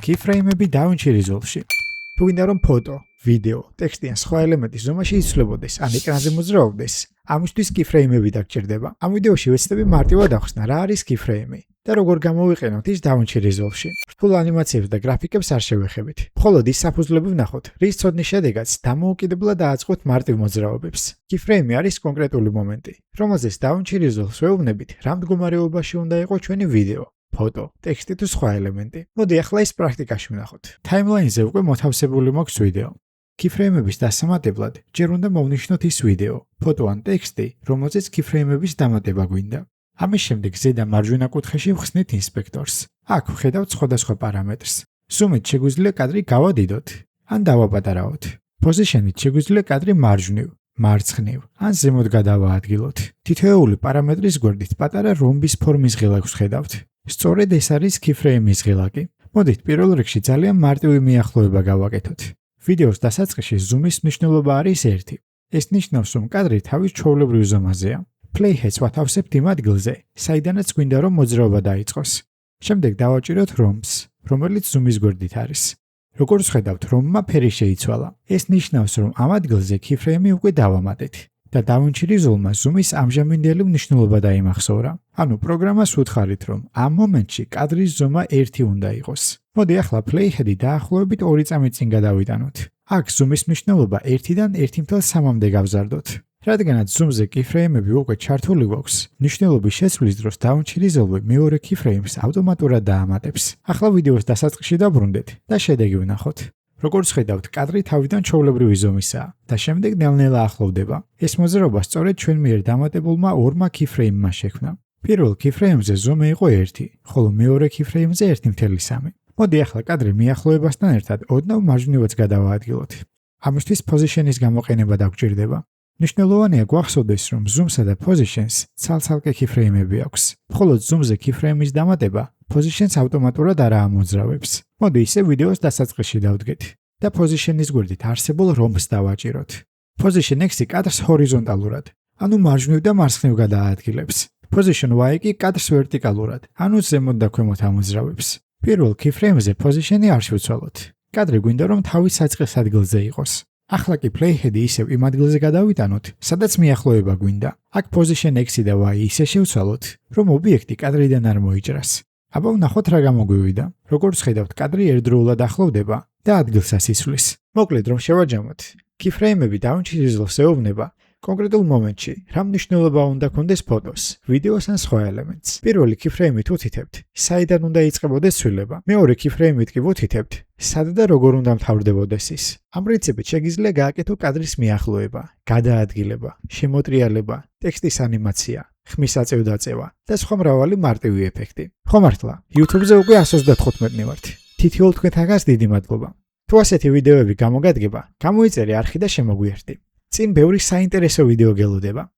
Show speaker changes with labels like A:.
A: keyframe-ები DaVinci Resolve-ში. თუ გინდა რომ ფოტო, ვიდეო, ტექსტი ან სხვა ელემენტი ზომაში იცვლებოდეს ან ეკრანზე მოძრაობდეს, ამისთვის keyframe-ები დაგჭირდება. ამ ვიდეოში ვეცდები მარტივად ახსნა რა არის keyframe და როგორ გამოვიყენოთ ის DaVinci Resolve-ში. რთულ ანიმაციებს და გრაფიკებს არ შევეხებით. მხოლოდ ის საფუძვლები ვნახოთ, რის ცოდნის შედეგაც დამოუკიდებლად დააწყოთ მარტივ მოძრაობებს. Keyframe არის კონკრეტული მომენტი, რომელზეც DaVinci Resolve-ს ვეუბნებით, რა მდგომარეობაში უნდა იყოს ჩვენი ვიდეო, ფოტო, ტექსტი თუ სხვა ელემენტი. მოდი ახლა ის პრაქტიკაში ვნახოთ. Timeline-ზე უკვე მოთავსებული მაქვს ვიდეო. Keyframe-ების დასამატებლად ჯერ უნდა მოვნიშნოთ ის ვიდეო, ფოტო ან ტექსტი, რომელზეც keyframe-ების დამატება გვინდა. ამის შემდეგ ზედა მარჯვენა კუთხეში ვხსნით ინსპექტორს. აქ ვხედავთ სხვადასხვა პარამეტრს. ზუმით შეგვიძლია კადრი გავადიდოთ ან დავაპატარავოთ. Position-ით შეგვიძლია კადრი მარჯვნივ, მარცხნივ ან ზემოთ გადავაადგილოთ. თითოეული პარამეტრის გვერდით პატარა რომბის ფორმის ღილაკს ვხედავთ. სწორედ ეს არის keyframe-ის ღილაკი. მოდით პირველ რიგში ძალიან მარტივი მიახლოება გავაკეთოთ. ვიდეოს დასაწყისში ზუმის მნიშვნელობა არის 1. ეს ნიშნავს, რომ კადრი თავის ჩვეულებრივ ზომაზეა. Playheads ვათავსებთ იმ ადგილზე, საიდანაც გვინდა რომ მოძრაობა დაიწყოს. შემდეგ დავაჭიროთ ROMs, რომელიც ზუმის გვერდით არის. როგორც ხედავთ, ROM-მა ფერი შეიცვალა. ეს ნიშნავს, რომ ამ ადგილზე keyframe უკვე დავამატეთ და DaVinci Resolve-მა ზუმის ამჟამინდელი მნიშვნელობა დაიმახსოვრა. ანუ პროგრამას ვუთხარით, რომ ამ მომენტში კადრის ზომა 1 უნდა იყოს. მოდი ახლა Playhead-ი დაახლოებით 2 წამი წინ გადავიტანოთ. აქ ზუმის მნიშვნელობა 1-დან 1.3-მდე გავზარდოთ. რადგანაც ზუმზე keyframe-ები უკვე ჩართული გვაქვს, მნიშვნელობის შეცვლის დროს DaVinci Resolve მეორე keyframe-ს ავტომატურად დაამატებს. ახლა ვიდეოს დასაწყისში დაბრუნდეთ და შედეგი ვნახოთ. როგორც ხედავთ, კადრი თავიდან ჩვეულებრივი ზომისაა და შემდეგ ნელ-ნელა ახლოვდება. ეს მოძრაობა სწორედ ჩვენ მიერ დამატებულმა 2 keyframe-მა შექმნა. პირველ keyframe-ზე ზომი იყო 1, ხოლო მეორე keyframe-ზე 1.3. მოდი ახლა კადრი მიახლოებასთან ერთად ოდნავ მარჯვნივაც გადავაადგილოთ. ამისთვის position-ის გამოყენება დაგვჭირდება. მნიშვნელოვანია გვახსოვდეს, რომ zoom-სა და position-ს ცალ-ცალკე keyframe-ები აქვს. მხოლოდ zoom-ზე keyframe-ის დამატება position-ს ავტომატურად არ აამოძრავებს. მოდი ისე ვიდეოს დასაწყისში დავდგეთ და position-ის გვერდით არსებულ ROMs დავაჭიროთ. Position X-ი კადრს ჰორიზონტალურად, ანუ მარჯვნივ და მარცხნივ გადააადგილებს. Position Y კი კადრს ვერტიკალურად, ანუ ზემოთ და ქვემოთ ამოძრავებს. პირველ keyframe-ზე position-ი არ შევცვალოთ. კადრი გვინდა რომ თავის საწყის ადგილზე იყოს. ახლა კი Playhead-ი ისევ იმ ადგილზე გადავიტანოთ, სადაც მიახლოება გვინდა. აქ position X-ი და Y ისე შევცვალოთ, რომ ობიექტი კადრიდან არ მოიჭრას. აბა ვნახოთ რა გამოგვივიდა. როგორც ხედავთ, კადრი ერთდროულად ახლოვდება და ადგილსაც იცვლის. მოკლედ რომ შევაჯამოთ, keyframe-ები DaVinci Resolve-ს ეუბნება კონკრეტულ მომენტში რა მნიშვნელობა უნდა ქონდეს ფოტოს, ვიდეოს ან სხვა ელემენტს. პირველი keyframe-ით ვუთითებთ, საიდან უნდა იწყებოდეს ცვლილება. მეორე keyframe-ით კი ვუთითებთ, სად და როგორ უნდა მთავრდებოდეს ის. ამ პრინციპით შეგიძლია გააკეთო კადრის მიახლოება, გადაადგილება, შემოტრიალება, ტექსტის ანიმაცია, ხმის აწევ-დაწევა და სხვა მრავალი მარტივი ეფექტი. ხო მართლა, YouTube-ზე უკვე 135 ვართ. თითოეულ თქვენთაგანს დიდი მადლობა. თუ ასეთი ვიდეოები გამოგადგება, გამოიწერე არხი და შემოგვიერთდი. წინ ბევრი საინტერესო ვიდეო გელოდება.